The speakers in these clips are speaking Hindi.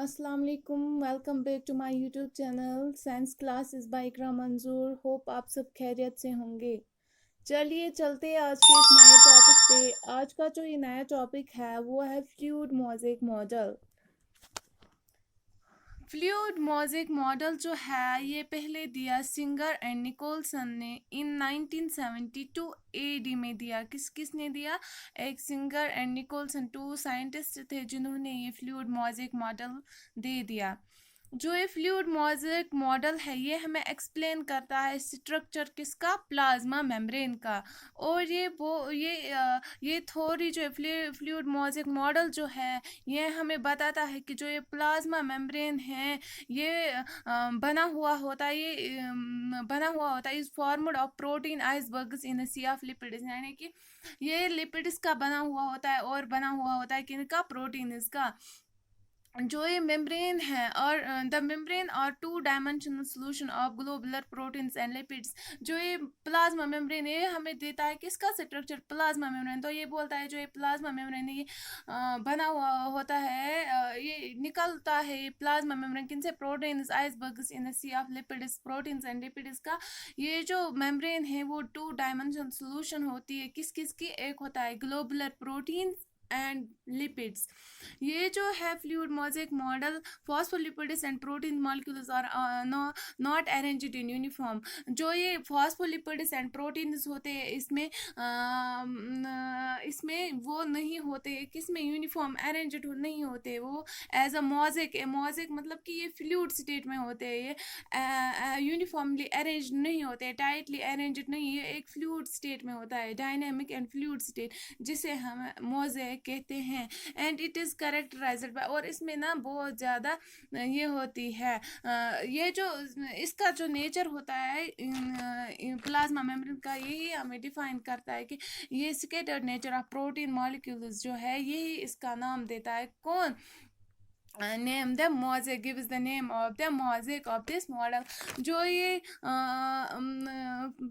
अस्सलाम वालेकुम। Welcome back to my YouTube channel science classes by Iqra Manzoor. Hope आप सब खैरियत से होंगे। चलिए चलते हैं आज के इस नए टॉपिक पे। आज का जो ये नया टॉपिक है वो है fluid mosaic model. Fluid mosaic model जो है ये पहले दिया सिंगर एंड निकोलसन ने इन 1972 एडी में दिया। किसने दिया? एक Singer and Nicolson, two scientist थे जिन्होंने ये फ्लूइड मोज़ेक मॉडल दे दिया। जो ये फ्लूइड मोज़ेक मॉडल है ये हमें एक्सप्लेन करता है स्ट्रक्चर किसका? प्लाज्मा मेम्ब्रेन का। और ये थ्योरी जो है फ्लूइड मोज़ेक मॉडल जो है ये हमें बताता है कि जो ये प्लाज्मा मेम्ब्रेन है ये बना हुआ होता है is formed of protein icebergs in sea of lipids, यानी कि ये लिपिड्स का बना हुआ होता है और बना हुआ होता है किनका? प्रोटीन्स का। जो ये मेम्ब्रेन है और द मेम्ब्रेन और two dimensional solution of globular proteins and lipids. जो ये प्लाज्मा मेम्ब्रेन ये हमें देता है किसका स्ट्रक्चर? Plasma membrane. तो ये बोलता है जो ये प्लाज्मा मेम्ब्रेन ये बना हुआ होता है, ये निकलता है ये प्लाज्मा मेम्ब्रेन किनसे? Proteins icebergs in sea of lipids, proteins and lipids का। ये जो मेम्ब्रेन है वो टू डायमेंशनल सोल्यूशन होती है किस की? एक होता है ग्लोबुलर प्रोटीन्स एंड लिपिड्स। ये जो है fluid mosaic model phospholipids and protein molecules are not arranged in uniform. जो ये फॉस्फोलिपिड्स एंड प्रोटीन्स होते हैं इसमें वो नहीं होते, किसमें? यूनिफॉर्म अरेंज्ड नहीं होते, वो एज अ मोज़ेक मतलब कि ये फ्लूइड स्टेट में होते हैं, ये यूनिफॉर्मली अरेंज नहीं होते, टाइटली अरेंज्ड नहीं, ये एक फ्लूइड स्टेट में होता है, डायनामिक एंड फ्लूइड स्टेट, जिसे हम मोज़ेक कहते हैं। And it is characterised by, और इसमें ना बहुत ज़्यादा ये होती है, ये जो इसका जो नेचर होता है प्लाज्मा मेम्ब्रेन का, यही हमें डिफाइन करता है कि ये scattered nature of protein molecules जो है यही इसका नाम देता है। कौन? name the mosaic, gives the name of the mosaic of this model। जो ये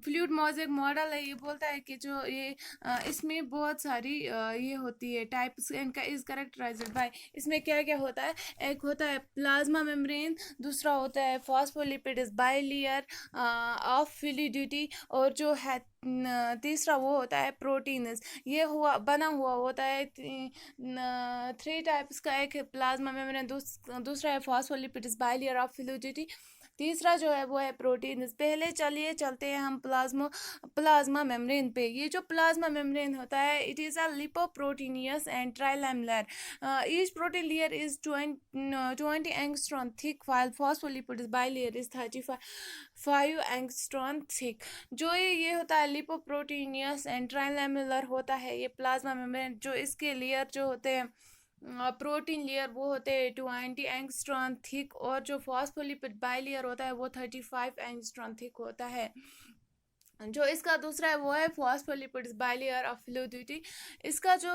फ्लूइड मोज़ेक मॉडल है ये बोलता है कि जो ये इसमें बहुत सारी ये होती है टाइप्स, इनका इज करेक्टराइज्ड बाय, इसमें क्या क्या होता है? एक होता है प्लाज्मा मेम्ब्रेन, दूसरा होता है फॉस्फोलिपिड्स बाइलेयर ऑफ फ्लूइडिटी, और जो है तीसरा वो होता है प्रोटीन्स। ये बना हुआ होता है थ्री टाइप्स का। एक है प्लाज्मा मेम्ब्रेन, दूसरा है फॉस्फोलिपिड्स बाइलेयर ऑफ फ्लूइडिटी, तीसरा जो है वो है प्रोटीन्स। पहले चलिए चलते हैं हम प्लाज्मा मेम्ब्रेन पे। ये जो प्लाज्मा मेम्ब्रेन होता है it is a lipoproteinaceous and trilaminar. Each protein layer is 20 angstrom thick while phospholipids bilayer is 35 angstrom thick. जो ये होता है लिपोप्रोटीनियस एंड ट्राइलैमेलर होता है ये प्लाज्मा मेम्ब्रेन। जो इसके लेयर जो होते हैं प्रोटीन लेयर वो होते हैं 20 एंगस्ट्रॉन थिक, और जो फॉस्फोलिपिड बाइलेयर होता है वो 35 एंगस्ट्रॉन थिक होता है। जो इसका दूसरा है वो है फॉस्फोलिपिड्स बाइलेयर ऑफ फ्लूइडिटी। इसका जो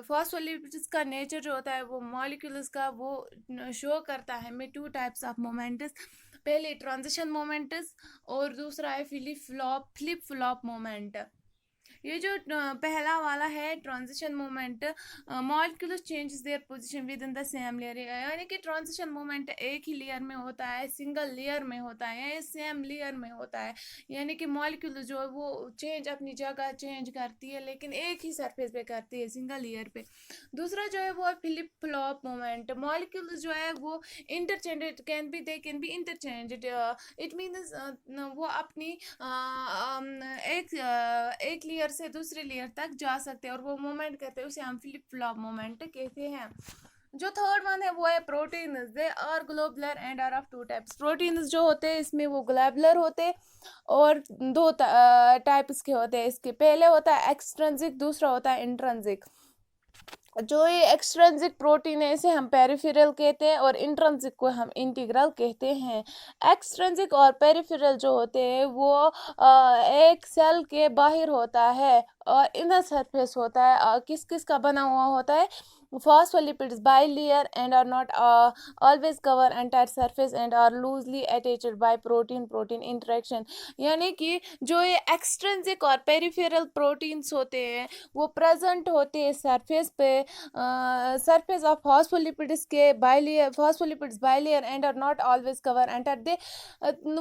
फॉस्फोलिपिड्स का नेचर जो होता है वो मॉलिक्यूल्स का वो शो करता है में टू टाइप्स ऑफ मोमेंट्स। पहले ट्रांजिशन मोमेंट्स और दूसरा है फ्लिप फ्लॉप मोमेंट। ये जो पहला वाला है transition moment, molecules changes their position with in the same layer, यानी कि ट्रांजिशन मोमेंट एक ही लेयर में होता है, सिंगल लेयर में होता है या सेम लेयर में होता है, यानी कि मॉलिक्यूल जो है वो अपनी जगह चेंज करती है लेकिन एक ही सरफेस पे करती है, सिंगल लेयर पे। दूसरा जो है वो है फ्लिप फ्लॉप मोमेंट। मॉलिक्यूल्स जो है वो interchange can be interchanged, it means वो अपनी एक लेयर से दूसरे लेयर तक जा सकते हैं और वो मूवमेंट करते हैं, उसे हम फ्लिप फ्लॉप मूवमेंट कहते हैं। जो थर्ड वन है वो है proteins. They are globular and are of two types. Proteins जो होते हैं इसमें वो ग्लोबुलर होते हैं और दो टाइप्स के होते हैं। इसके पहले होता है एक्सट्रिंसिक, दूसरा होता है इंट्रिंसिक। जो ये एक्सट्रिंसिक प्रोटीन है इसे हम पेरिफेरल कहते हैं और इंट्रिंसिक को हम इंटीग्रल कहते हैं। एक्सट्रिंसिक और पेरिफेरल जो होते हैं वो एक सेल के बाहर होता है और इनर सरफेस होता है। किस किस का बना हुआ होता है? phospholipids bilayer and are not always cover entire surface and are loosely attached by protein interaction. यानी कि जो ये एक्सट्रिंसिक और पेरिफेरल प्रोटीन्स होते हैं वो प्रेजेंट होते हैं सरफेस पे, सरफेस ऑफ फॉस्फोलिपिड्स के phospholipids bilayer and are not always cover entirely,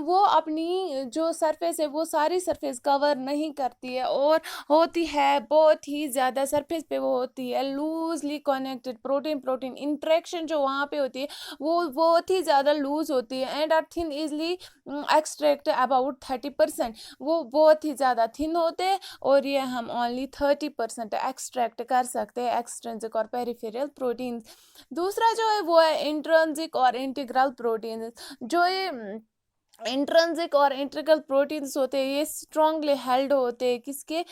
वो अपनी जो सरफेस है वो सारी सरफेस कवर नहीं करती है और होती है बहुत ही ज़्यादा सरफेस पे वो होती है लूजली कनेक्टेड। प्रोटीन इंटरेक्शन जो वहाँ पे होती है वो बहुत ही ज़्यादा लूज होती है and are thin easily extract about 30%, वो बहुत ही ज़्यादा थिन होते हैं और ये हम ओनली 30% एक्सट्रैक्ट कर सकते हैं एक्सट्रिंसिक और पेरिफेरल प्रोटीन। दूसरा जो है वो है इंट्रिंसिक और इंटीग्रल प्रोटीन। जो ये इंट्रिंसिक और इंटीग्रल प्रोटीन्स होते हैं ये स्ट्रांगली हेल्ड होते हैं किसके,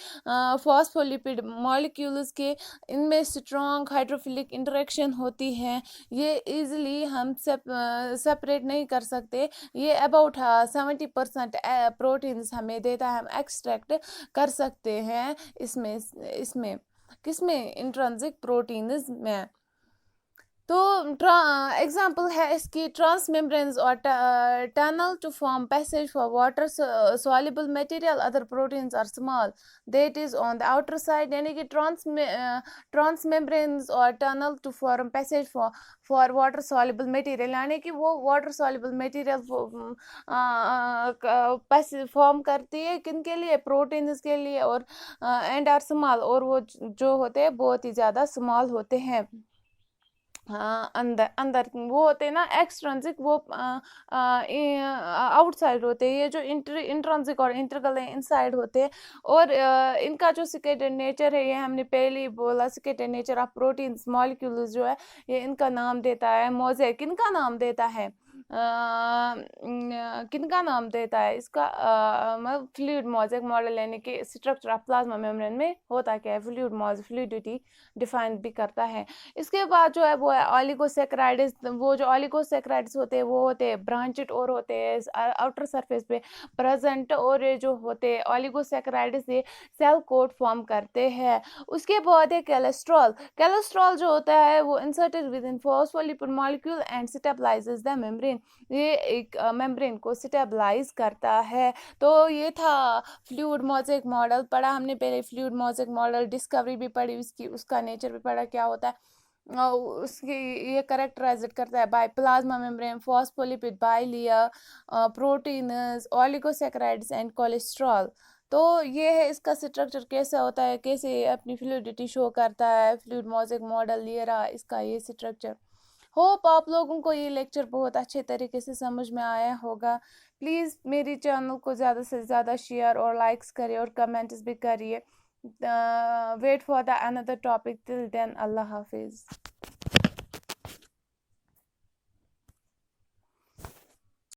फॉस्फोलिपिड मॉलिक्यूल्स के, इनमें स्ट्रॉन्ग हाइड्रोफिलिक इंटरेक्शन होती है, ये इजीली हम सेपरेट नहीं कर सकते। ये अबाउट 70% प्रोटीन्स हमें देता है, हम एक्सट्रैक्ट कर सकते हैं इसमें इसमें किसमें, इंट्रिंसिक प्रोटीन्स में। तो एग्जाम्पल है इसकी ट्रांस मेम्ब्रेन्स और tunnel to form passage for water soluble material, other proteins are small that is on the outer side, यानी कि ट्रांस मेम्ब्रेन्स और tunnel to form passage for water soluble material, यानी कि वो वाटर सॉल्युबल मटेरियल फॉर्म करती है किन के लिए, प्रोटीन्स के लिए, और एंड आर स्मॉल, और वो जो होते हैं बहुत ही ज़्यादा स्मॉल होते हैं। हाँ, अंदर अंदर वो होते हैं ना एक्सट्रिंसिक, वो आउटसाइड होते हैं, ये जो इंट्रिंसिक और इंटीग्रल है इनसाइड होते हैं। और इनका जो सिकेटेड नेचर है ये हमने पहले ही बोला, सिकेटेड नेचर ऑफ प्रोटीन्स मॉलिक्यूल्स जो है ये इनका नाम देता है मोज़ेक। किनका नाम देता है, किनका नाम देता है इसका, फ्लूइड मोज़ेक मॉडल, यानी कि स्ट्रक्चर ऑफ प्लाज्मा मेम्ब्रेन में होता क्या है, फ्लूइडिटी डिफाइन भी करता है। इसके बाद जो है वो है ऑलिगोसैकेराइड्स। वो जो ऑलिगोसैकेराइड्स होते हैं वो होते हैं ब्रांचेड और होते हैं आउटर सरफेस पे प्रेजेंट, और ये जो होते हैं ऑलिगोसैकेराइड्स ये सेल कोट फॉर्म करते हैं। उसके बाद है कोलेस्ट्रॉल जो होता है वो inserted with in phospholipid molecule and stabilises the membrane, ये एक मेम्ब्रेन को स्टेबलाइज करता है। तो ये था फ्लूइड मोज़ेक मॉडल, पढ़ा हमने पहले फ्लूइड मोज़ेक मॉडल, डिस्कवरी भी पढ़ी उसकी, उसका नेचर भी पढ़ा क्या होता है। उसकी ये करेक्टराइज करता है by plasma membrane, phospholipid bilayer, proteins, oligosaccharides and cholesterol. तो ये है इसका स्ट्रक्चर कैसा होता है, कैसे अपनी फ्लूइडिटी शो करता है, फ्लूइड मोज़ेक मॉडल ये रहा इसका ये स्ट्रक्चर। होप आप लोगों को ये लेक्चर बहुत अच्छे तरीके से समझ में आया होगा। प्लीज़ मेरी चैनल को ज़्यादा से ज़्यादा शेयर और लाइक्स करिए और कमेंट्स भी करिए। Wait for the another topic, till then अल्लाह हाफिज़।